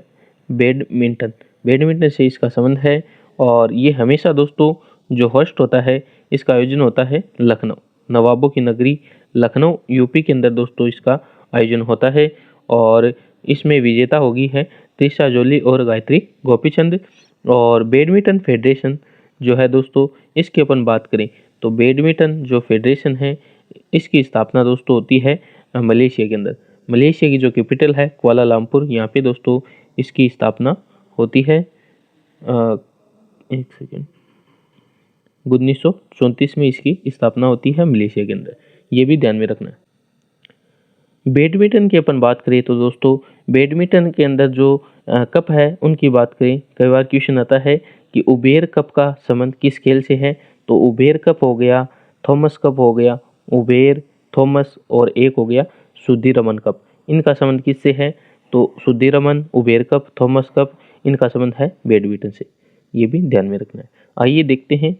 Speaker 1: बैडमिंटन से इसका संबंध है। और ये हमेशा दोस्तों जो होस्ट होता है इसका आयोजन होता है लखनऊ, नवाबों की नगरी लखनऊ यूपी के अंदर दोस्तों इसका आयोजन होता है। और इसमें विजेता होगी है त्रिशा जोली और गायत्री गोपीचंद। और बैडमिंटन फेडरेशन जो है दोस्तों इसकी अपन बात करें तो बैडमिंटन जो फेडरेशन है इसकी स्थापना दोस्तों होती है मलेशिया के अंदर। मलेशिया की जो कैपिटल है कुआलालंपुर, यहाँ पे दोस्तों इसकी स्थापना होती है 1934 में इसकी स्थापना होती है मलेशिया के अंदर, ये भी ध्यान में रखना है। बैडमिंटन की अपन बात करें तो दोस्तों बैडमिंटन के अंदर जो कप है उनकी बात करें, कई बार क्वेश्चन आता है कि उबेर कप का संबंध किस खेल से है? तो उबेर कप हो गया, थॉमस कप हो गया, उबेर थॉमस और एक हो गया सुधीरमन कप, इनका संबंध किससे है? तो Sudirman, Uber cup, Thomas cup, इनका संबंध है बैडमिंटन से, ये भी ध्यान में रखना है। आइए देखते हैं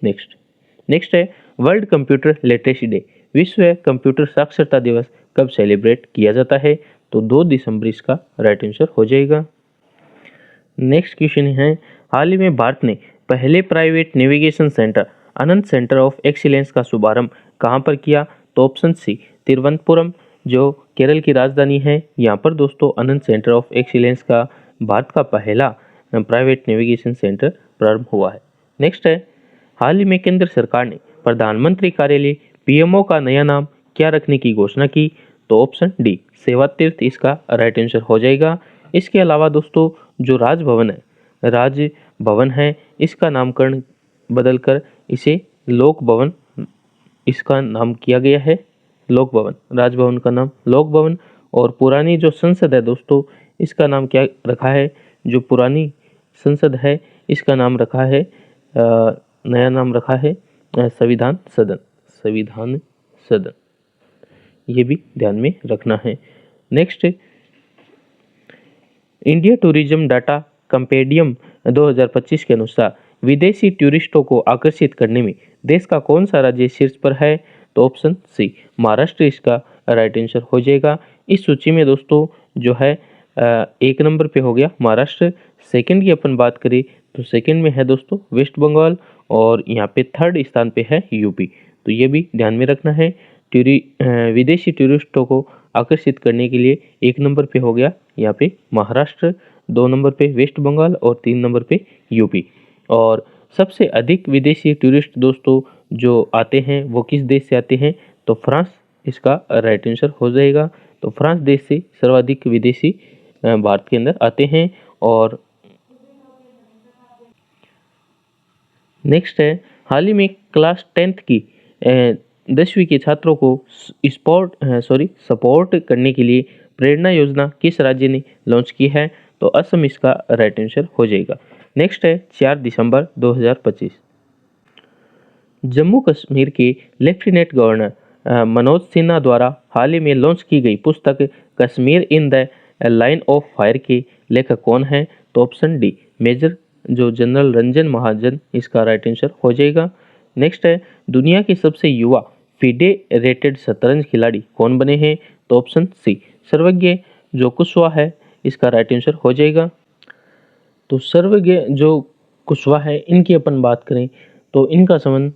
Speaker 1: नेक्स्ट है वर्ल्ड कंप्यूटर लिटरेसी डे, विश्व कंप्यूटर साक्षरता दिवस कब सेलिब्रेट किया जाता है? तो 2 दिसंबर इसका राइट आंसर हो जाएगा। नेक्स्ट क्वेश्चन है, हाल ही में भारत ने पहले private navigation centre Anant centre of excellence का शुभारंभ कहाँ पर किया? तो ऑप्शन सी तिरुवनंतपुरम जो केरल की राजधानी है, यहाँ पर दोस्तों अनंत सेंटर ऑफ एक्सीलेंस का भारत का पहला प्राइवेट नेविगेशन सेंटर प्रारंभ हुआ है। नेक्स्ट है, हाल ही में केंद्र सरकार ने प्रधानमंत्री कार्यालय पीएमओ का नया नाम क्या रखने की घोषणा की? तो ऑप्शन डी सेवा तीर्थ इसका राइट आंसर हो जाएगा। इसके अलावा दोस्तों जो राजभवन है इसका नामकरण बदलकर इसे लोक भवन इसका नाम किया गया है। लोक भवन, राजभवन का नाम लोक भवन। और पुरानी जो संसद है दोस्तों इसका नाम क्या रखा है? जो पुरानी संसद है इसका नाम रखा है नया नाम रखा है संविधान सदन। संविधान सदन, ये भी ध्यान में रखना है। Next, India tourism data compendium 2025 के अनुसार विदेशी टूरिस्टों को आकर्षित करने में देश का कौन सा राज्य शीर्ष पर है? तो ऑप्शन सी महाराष्ट्र इसका राइट आंसर हो जाएगा। इस सूची में दोस्तों जो है एक नंबर पे हो गया महाराष्ट्र। सेकंड की अपन बात करें तो सेकंड में है दोस्तों वेस्ट बंगाल और यहाँ पे थर्ड स्थान पे है यूपी। तो ये भी ध्यान में रखना है। विदेशी टूरिस्टों को आकर्षित करने के लिए एक नंबर पे हो गया यहाँ पे महाराष्ट्र, 2 नंबर पे वेस्ट बंगाल और 3 नंबर पे यूपी। और सबसे अधिक विदेशी टूरिस्ट दोस्तों जो आते हैं वो किस देश से आते हैं? तो फ्रांस इसका राइट आंसर हो जाएगा। तो फ्रांस देश से सर्वाधिक विदेशी भारत के अंदर आते हैं। और नेक्स्ट है, हाल ही में क्लास 10th की 10वीं के छात्रों को सपोर्ट करने के लिए प्रेरणा योजना किस राज्य ने लॉन्च की है? तो असम इसका राइट आंसर हो जाएगा। नेक्स्ट है 4 दिसंबर 2025, जम्मू कश्मीर के लेफ्टिनेंट गवर्नर मनोज सिन्हा द्वारा हाल ही में लॉन्च की गई पुस्तक Kashmir in the line of fire के लेखक कौन है? तो ऑप्शन डी मेजर जो जनरल रंजन महाजन इसका राइट आंसर हो जाएगा। नेक्स्ट है, दुनिया के सबसे युवा फिडे रेटेड शतरंज खिलाड़ी कौन बने हैं? तो ऑप्शन सी सर्वज्ञ जो कुशवाहा है इसका राइट आंसर हो जाएगा। तो सर्वज्ञ जो कुशवाहा है इनकी अपन बात करें तो इनका संबंध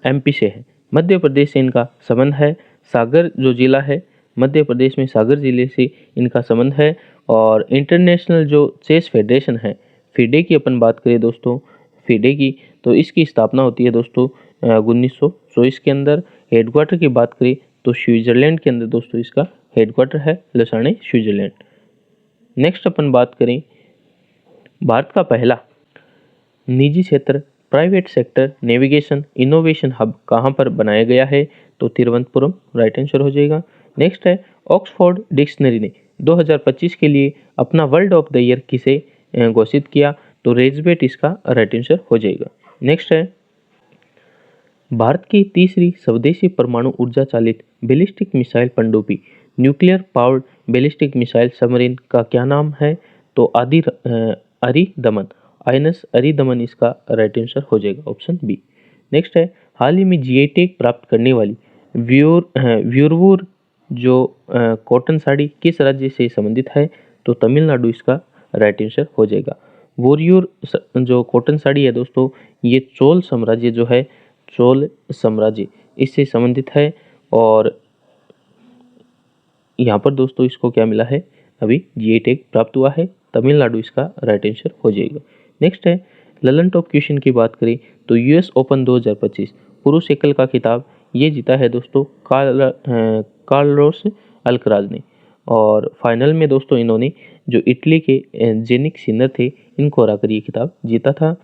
Speaker 1: एमपी से है, मध्य प्रदेश से इनका संबंध है। सागर जो जिला है मध्य प्रदेश में सागर जिले से इनका संबंध है। और इंटरनेशनल जो चेस फेडरेशन है फिडे की अपन बात करें दोस्तों फिडे की, तो इसकी स्थापना होती है दोस्तों 1924 के अंदर। हेडक्वार्टर की बात करें तो स्विट्जरलैंड के अंदर दोस्तों इसका हेडक्वार्टर है, लसाने स्विट्जरलैंड। नेक्स्ट अपन बात करें भारत का पहला निजी क्षेत्र private sector navigation innovation hub कहाँ पर बनाया गया है? तो तिरुवनंतपुरम राइट आंसर हो जाएगा। नेक्स्ट है, ऑक्सफोर्ड डिक्शनरी ने 2025 के लिए अपना वर्ल्ड ऑफ द ईयर किसे घोषित किया? तो रेजबेट इसका राइट आंसर हो जाएगा। नेक्स्ट है, भारत की तीसरी स्वदेशी परमाणु ऊर्जा चालित बैलिस्टिक मिसाइल पनडुब्बी nuclear powered ballistic missile submarine का क्या नाम है? तो अरिदमन आईएनएस अरिदमन इसका राइट आंसर हो जाएगा, ऑप्शन बी। नेक्स्ट है, हाल ही में जीआई टैग प्राप्त करने वाली व्यूरवूर जो कॉटन साड़ी किस राज्य से संबंधित है? तो तमिलनाडु इसका राइट आंसर हो जाएगा। वोरियूर जो कॉटन साड़ी है दोस्तों ये चोल साम्राज्य जो है चोल साम्राज्य इससे संबंधित है। और यहाँ पर दोस्तों इसको क्या मिला है? अभी जीआई टैग प्राप्त हुआ है, तमिलनाडु इसका राइट आंसर हो जाएगा। नेक्स्ट है, ललन टॉप क्वेश्चन की बात करें तो यूएस ओपन 2025 पुरुष एकल का खिताब ये जीता है दोस्तों कार्लोस अल्कराज ने। और फाइनल में दोस्तों इन्होंने जो इटली के जेनिक सिनर थे इनको हराकर ये खिताब जीता था।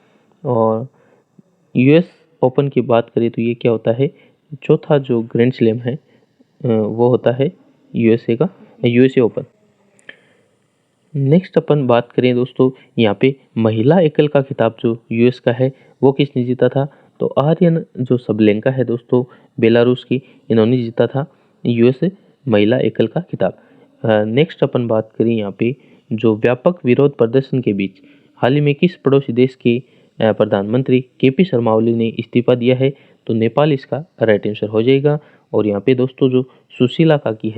Speaker 1: और यूएस ओपन की बात करें तो ये क्या होता है? चौथा जो ग्रैंड स्लैम है वो होता है यूएसए ओपन। नेक्स्ट अपन बात करें दोस्तों यहाँ पे महिला एकल का खिताब जो यूएस का है वो किसने जीता था? तो आर्यन जो सबलेंका है दोस्तों बेलारूस की, इन्होंने जीता था यूएस महिला एकल का खिताब। नेक्स्ट अपन बात करें यहाँ पे जो व्यापक विरोध प्रदर्शन के बीच हाल ही में किस पड़ोसी देश के प्रधानमंत्री केपी शर्मा ओली ने इस्तीफा दिया है? तो नेपाल इसका राइट आंसर हो जाएगा। और यहाँ पे दोस्तों जो सुशीला कार्की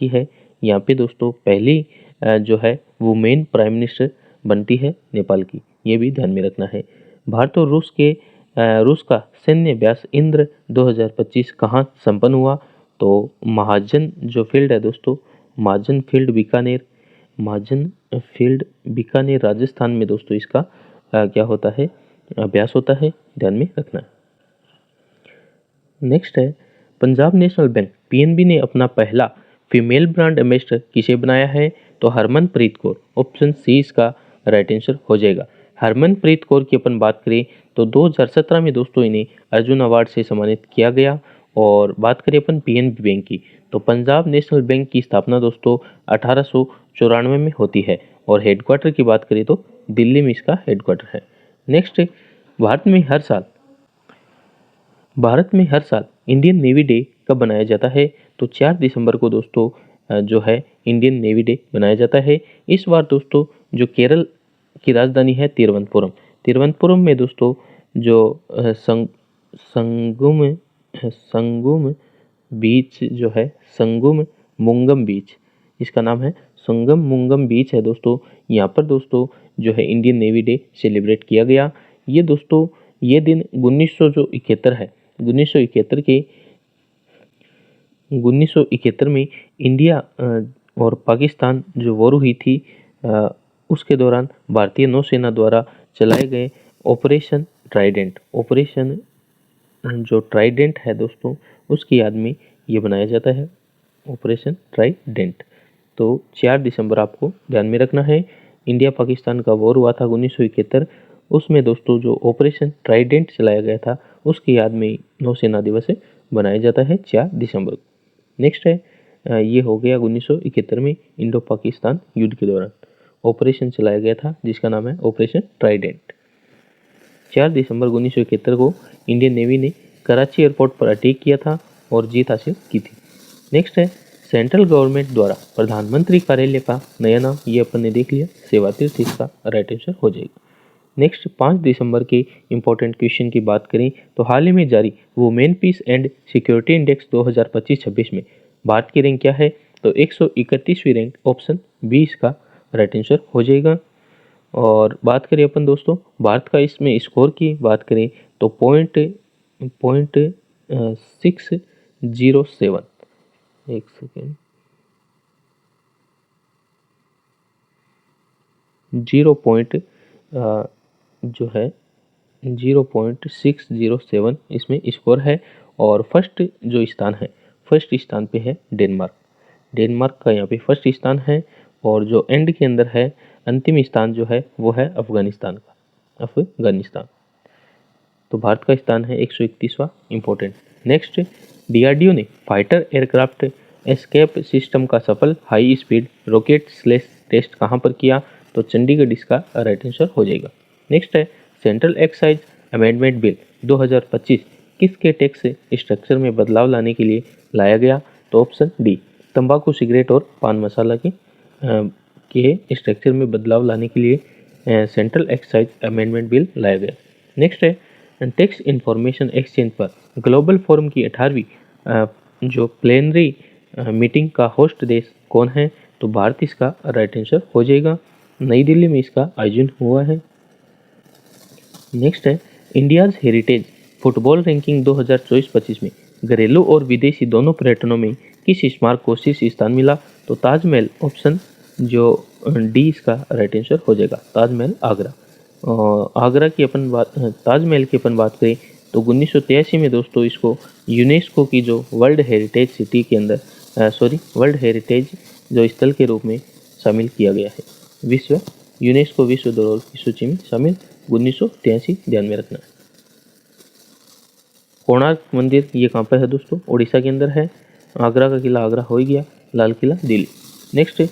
Speaker 1: है यहाँ पे दोस्तों पहली जो है वो मेन प्राइम मिनिस्टर बनती है नेपाल की, ये भी ध्यान में रखना है। भारत और रूस का सैन्य अभ्यास इंद्र 2025 कहाँ संपन्न हुआ? तो महाजन जो फील्ड है दोस्तों, महाजन फील्ड बीकानेर राजस्थान में दोस्तों इसका क्या होता है, अभ्यास होता है, ध्यान में रखना है। नेक्स्ट है पंजाब नेशनल बैंक पीएनबी ने अपना पहला फीमेल ब्रांड एम्बेसडर किसे बनाया है? तो हरमनप्रीत कौर, ऑप्शन सी इसका राइट आंसर हो जाएगा। हरमनप्रीत कौर की अपन बात करें तो 2017 में दोस्तों इन्हें अर्जुन अवार्ड से सम्मानित किया गया। और बात करें अपन पीएनबी बैंक की, तो पंजाब नेशनल बैंक की स्थापना दोस्तों 1894 में होती है और हेडक्वार्टर की बात करें तो दिल्ली में इसका हेडक्वार्टर है। नेक्स्ट, भारत में हर साल इंडियन नेवी डे कब बनाया जाता है? तो 4 दिसंबर को दोस्तों जो है इंडियन नेवी डे बनाया जाता है। इस बार दोस्तों जो केरल की राजधानी है तिरुवनंतपुरम में दोस्तों जो संगम बीच जो है, संगम मुंगम बीच, इसका नाम है संगम मुंगम बीच है दोस्तों। यहाँ पर दोस्तों जो है इंडियन नेवी डे सेलिब्रेट किया गया। ये दोस्तों ये दिन 1971 में इंडिया और पाकिस्तान जो वॉर हुई थी उसके दौरान भारतीय नौसेना द्वारा चलाए गए ऑपरेशन ट्राइडेंट है दोस्तों, उसकी याद में ये बनाया जाता है ऑपरेशन ट्राइडेंट। तो 4 दिसंबर आपको ध्यान में रखना है। इंडिया पाकिस्तान का वॉर हुआ था 1971, उसमें दोस्तों जो ऑपरेशन ट्राइडेंट चलाया गया था उसकी याद में नौसेना दिवस बनाया जाता है 4 दिसंबर को। नेक्स्ट है ये हो गया 1971 में इंडो पाकिस्तान युद्ध के दौरान ऑपरेशन चलाया गया था जिसका नाम है ऑपरेशन ट्राइडेंट। 4 दिसंबर 1971 को इंडियन नेवी ने कराची एयरपोर्ट पर अटैक किया था और जीत हासिल की थी। नेक्स्ट है सेंट्रल गवर्नमेंट द्वारा प्रधानमंत्री कार्यालय का नया नाम, ये अपन ने देख लिया, सेवा तीर्थ इसका राइट आंसर हो जाएगा। नेक्स्ट 5 दिसंबर के इंपॉर्टेंट क्वेश्चन की बात करें तो हाल ही में जारी women peace and security index 2025-26 में भारत की रैंक क्या है? तो 131वीं रैंक, ऑप्शन बी इसका राइट आंसर हो जाएगा। और बात करें अपन दोस्तों भारत का इसमें स्कोर की बात करें तो पॉइंट 607, एक सेकेंड, 0.607 इसमें स्कोर है। और फर्स्ट स्थान पे है डेनमार्क का यहाँ पे फर्स्ट स्थान है। और जो एंड के अंदर है अंतिम स्थान जो है वो है अफगानिस्तान। तो भारत का स्थान है 131वां इंपॉर्टेंट। नेक्स्ट, डीआरडीओ ने फाइटर एयरक्राफ्ट एस्केप सिस्टम का सफल high speed rocket sled test कहाँ पर किया? तो चंडीगढ़ इसका राइट आंसर हो जाएगा। नेक्स्ट है सेंट्रल एक्साइज अमेंडमेंट बिल 2025 किसके टैक्स स्ट्रक्चर में बदलाव लाने के लिए लाया गया? तो ऑप्शन डी, तंबाकू, सिगरेट और पान मसाला के स्ट्रक्चर में बदलाव लाने के लिए सेंट्रल एक्साइज अमेंडमेंट बिल लाया गया। नेक्स्ट है टैक्स इंफॉर्मेशन एक्सचेंज पर ग्लोबल फोरम की 18वीं जो प्लेनरी मीटिंग का होस्ट देश कौन है? तो भारत इसका राइट आंसर हो जाएगा। नई दिल्ली में इसका आयोजन हुआ है। नेक्स्ट है इंडियाज हेरिटेज फुटबॉल रैंकिंग 2024-25 में घरेलू और विदेशी दोनों पर्यटनों में किस स्मारक को शीर्ष स्थान मिला? तो ताजमहल, ऑप्शन जो डी इसका राइट आंसर हो जाएगा, ताजमहल आगरा। ताजमहल की अपन बात करें तो 1983 में दोस्तों इसको यूनेस्को की जो वर्ल्ड हेरिटेज जो स्थल के रूप में शामिल किया गया है, यूनेस्को विश्व धरोहर की सूची में शामिल 1983, ध्यान में रखना है। कोणार्क मंदिर ये कहाँ पर है दोस्तों? उड़ीसा के अंदर है। आगरा का किला आगरा हो ही गया, Lal Qila Delhi. Next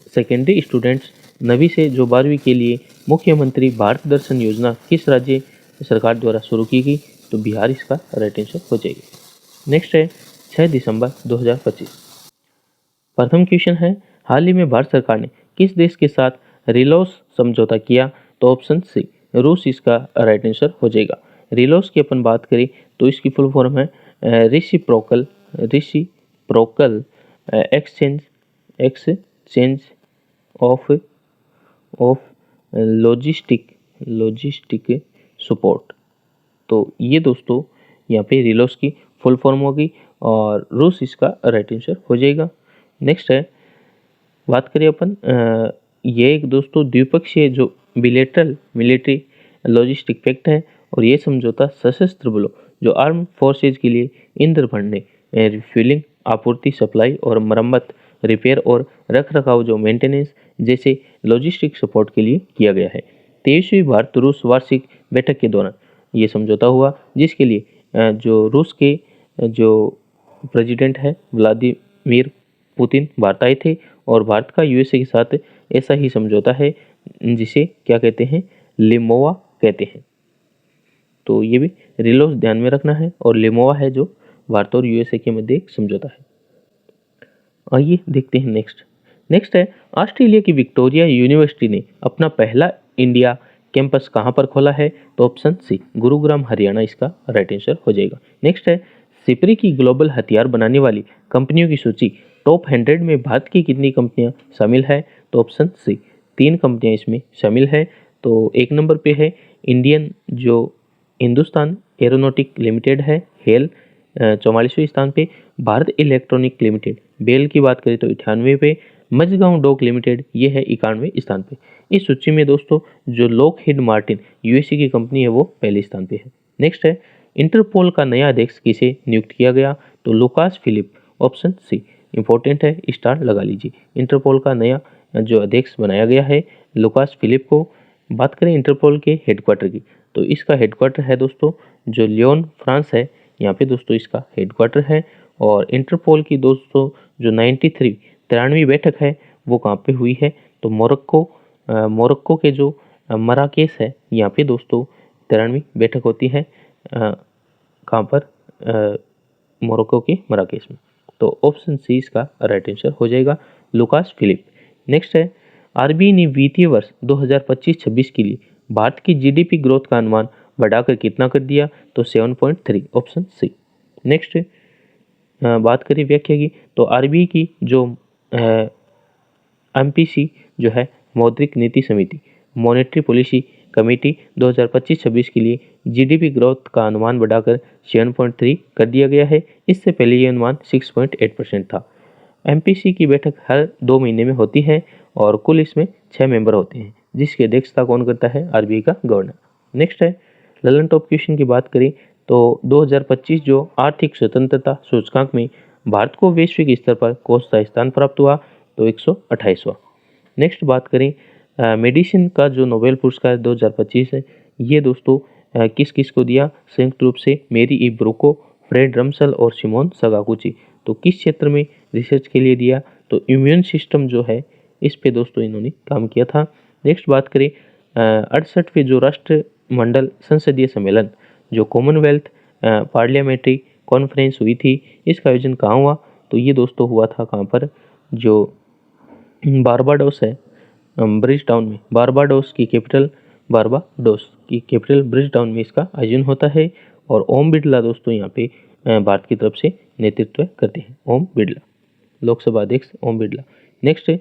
Speaker 1: secondary students 9वीं से जो 12वीं के लिए मुख्यमंत्री भारत दर्शन योजना किस राज्य सरकार द्वारा शुरू की गई? तो बिहार इसका राइट आंसर हो जाएगा। नेक्स्ट है 6 दिसंबर 2025। प्रथम क्वेश्चन है हाल ही में भारत सरकार ने किस देश के साथ रिलोस समझौता किया? तो ऑप्शन सी, रूस इसका राइट आंसर हो जाएगा। रिलोस की अपन बात करें तो इसकी फुल फॉर्म है reciprocal exchange change of of logistic support. तो ये दोस्तों यहाँ पे रिलोस की फुल फॉर्म होगी और रूस इसका राइट आंसर हो जाएगा। नेक्स्ट है, बात करें अपन ये एक दोस्तों द्विपक्षीय जो बिलेटरल मिलिट्री लॉजिस्टिक पैक्ट है और ये समझौता सशस्त्र बलों जो आर्म फोर्सेज के लिए ईंधन भरने, रिफ्यूलिंग, आपूर्ति, सप्लाई और मरम्मत, रिपेयर और रख रखाव जो मेंटेनेंस जैसे लॉजिस्टिक सपोर्ट के लिए किया गया है। 23वीं भारत रूस वार्षिक बैठक के दौरान ये समझौता हुआ, जिसके लिए जो रूस के जो प्रेसिडेंट है व्लादिमीर पुतिन भारत आए थे और भारत का यूएसए के साथ ऐसा ही समझौता है जिसे क्या कहते हैं, लिमोवा कहते हैं। तो ये भी रिलोस ध्यान में रखना है और लिमोवा है जो भारत और यूएसए के मध्य एक समझौता है। आइए देखते हैं नेक्स्ट है, ऑस्ट्रेलिया की विक्टोरिया यूनिवर्सिटी ने अपना पहला इंडिया कैंपस कहाँ पर खोला है? तो ऑप्शन सी, गुरुग्राम हरियाणा इसका राइट आंसर हो जाएगा। नेक्स्ट है, सिपरी की ग्लोबल हथियार बनाने वाली कंपनियों की सूची टॉप 100 में भारत की कितनी कंपनियां शामिल है? तो ऑप्शन सी, 3 कंपनियां इसमें शामिल है। तो 1 नंबर पे है इंडियन जो हिंदुस्तान एरोनॉटिक लिमिटेड है, हेल 44वें स्थान पे, भारत इलेक्ट्रॉनिक लिमिटेड बेल की बात करें तो 98 पे, मजगांव डॉक लिमिटेड ये है 91वें स्थान पे। इस सूची में दोस्तों जो लॉकहीड मार्टिन यूएसए की कंपनी है वो पहले स्थान पे है। नेक्स्ट है, इंटरपोल का नया अध्यक्ष किसे नियुक्त किया गया? तो Lucas Philip, option C, important है, स्टार लगा लीजिए। इंटरपोल का नया जो अध्यक्ष बनाया गया है लुकास फिलिप को। बात करें इंटरपोल के हेडक्वार्टर की, तो इसका हेडक्वार्टर है दोस्तों जो लियोन फ्रांस है, यहाँ पे दोस्तों इसका हेडक्वार्टर है। और इंटरपोल की दोस्तों जो 93वीं बैठक है वो कहाँ पे हुई है? तो मोरक्को के जो मराकेश है यहाँ पे दोस्तों 93वीं बैठक होती है। कहाँ पर? मोरक्को के मराकेश में। तो ऑप्शन सी इसका राइट आंसर हो जाएगा, लुकास फिलिप। नेक्स्ट है, आरबीआई ने वित्तीय वर्ष 2025-26 के लिए भारत की जीडीपी ग्रोथ का अनुमान बढ़ाकर कितना कर दिया? तो 7.3, ऑप्शन सी। नेक्स्ट बात करें व्याख्या की, तो आरबीआई की जो एमपीसी जो है मौद्रिक नीति समिति, मॉनेटरी पॉलिसी कमेटी 2025-26 के लिए जीडीपी ग्रोथ का अनुमान बढ़ाकर 7.3 कर दिया गया है। इससे पहले ये अनुमान 6.8% था। एमपीसी की बैठक हर 2 महीने में होती है और कुल इसमें 6 मेंबर होते हैं, जिसकी अध्यक्षता कौन करता है? आरबीआई का गवर्नर। नेक्स्ट है, ललन टॉप क्वेश्चन की बात करें तो 2025 जो आर्थिक स्वतंत्रता सूचकांक में भारत को वैश्विक स्तर पर कौन सा स्थान प्राप्त हुआ? तो 128वां। नेक्स्ट बात करें मेडिसिन का जो नोबेल पुरस्कार 2025 है ये दोस्तों किस किस को दिया? संयुक्त रूप से मेरी ई ब्रोको, फ्रेड रमसल और सिमोन सगाकुची। तो किस क्षेत्र में रिसर्च के लिए दिया? तो इम्यून सिस्टम जो है इस पे दोस्तों इन्होंने काम किया था। नेक्स्ट बात करें 68वें जो राष्ट्रमंडल संसदीय सम्मेलन जो कॉमनवेल्थ पार्लियामेंट्री कॉन्फ्रेंस हुई थी, इसका आयोजन कहाँ हुआ? तो ये दोस्तों हुआ था कहाँ पर? जो बारबाडोस है, ब्रिज टाउन में, बारबाडोस की कैपिटल ब्रिज टाउन में इसका आयोजन होता है। और ओम बिरला दोस्तों यहाँ पे भारत की तरफ से नेतृत्व करते हैं, ओम बिरला, लोकसभा अध्यक्ष ओम बिरला। नेक्स्ट है,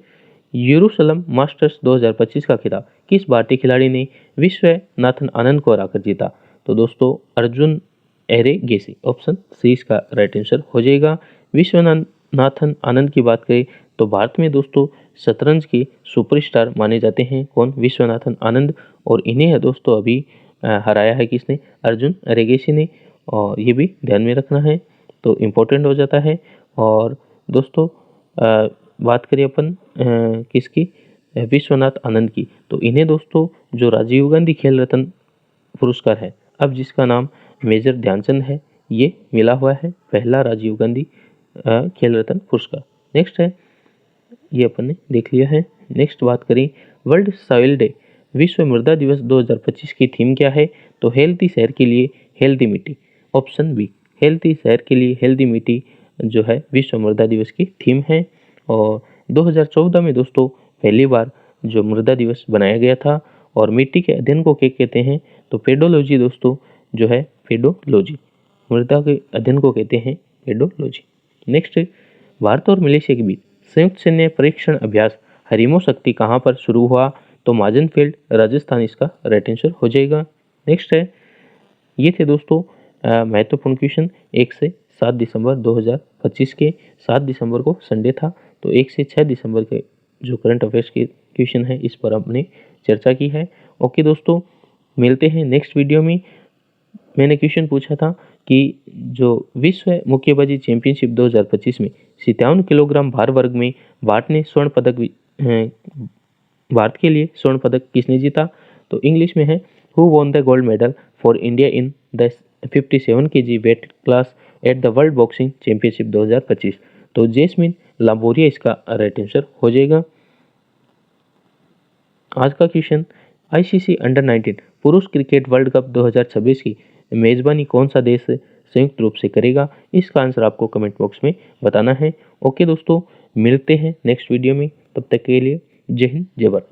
Speaker 1: यरूशलम मास्टर्स 2025 का खिताब किस भारतीय खिलाड़ी ने विश्वनाथन आनंद को हराकर जीता? तो दोस्तों अर्जुन एरेगेसी, ऑप्शन सी इसका राइट आंसर हो जाएगा। विश्वनाथन आनंद की बात करें तो भारत में दोस्तों शतरंज के सुपरस्टार माने जाते हैं, कौन? विश्वनाथन आनंद। और इन्हें दोस्तों अभी हराया है किसने? अर्जुन एरेगेसी ने। और ये भी ध्यान में रखना है तो इम्पोर्टेंट हो जाता है। और दोस्तों बात करें अपन किसकी? विश्वनाथ आनंद की, तो इन्हें दोस्तों जो राजीव गांधी खेल रत्न पुरस्कार है, अब जिसका नाम मेजर ध्यानचंद है, ये मिला हुआ है, पहला राजीव गांधी खेल रत्न पुरस्कार। नेक्स्ट है, ये अपन ने देख लिया है। नेक्स्ट बात करें वर्ल्ड सॉइल डे, विश्व मृदा दिवस 2025 की थीम क्या है? तो हेल्थी शहर के लिए हेल्थी मिट्टी, ऑप्शन बी, हेल्थी शहर के लिए हेल्थी मिट्टी जो है विश्व मृदा दिवस की थीम है। और 2014 में दोस्तों पहली बार जो मृदा दिवस बनाया गया था। और मिट्टी के अध्ययन को क्या कहते हैं? तो पेडोलॉजी दोस्तों जो है, पेडोलॉजी, मृदा के अध्ययन को कहते हैं पेडोलॉजी। नेक्स्ट, भारत और मलेशिया के बीच संयुक्त सैन्य परीक्षण अभ्यास हरीमो शक्ति कहाँ पर शुरू हुआ? तो माजन फील्ड राजस्थान इसका राइट आंसर हो जाएगा। नेक्स्ट है, ये थे दोस्तों महत्वपूर्ण क्वेश्चन 1 से 7 दिसंबर 2025 के। 7 दिसंबर को संडे था, तो 1 से 6 दिसंबर के जो करंट अफेयर्स के क्वेश्चन है इस पर हमने चर्चा की है। ओके दोस्तों, मिलते हैं नेक्स्ट वीडियो में। मैंने क्वेश्चन पूछा था कि जो विश्व मुक्केबाजी चैंपियनशिप 2025 में 57 किलोग्राम भार वर्ग में भारत के लिए स्वर्ण पदक किसने जीता? तो इंग्लिश में है, who won the gold medal for India in the 57 kg weight class at the world boxing championship 2025? तो जेस्मिन लांबोरिया इसका राइट आंसर हो जाएगा। आज का क्वेश्चन, आईसीसी अंडर 19 पुरुष क्रिकेट वर्ल्ड कप 2026 की मेजबानी कौन सा देश संयुक्त रूप से करेगा? इसका आंसर आपको कमेंट बॉक्स में बताना है। ओके दोस्तों, मिलते हैं नेक्स्ट वीडियो में, तब तक के लिए जय हिंद जय भारत।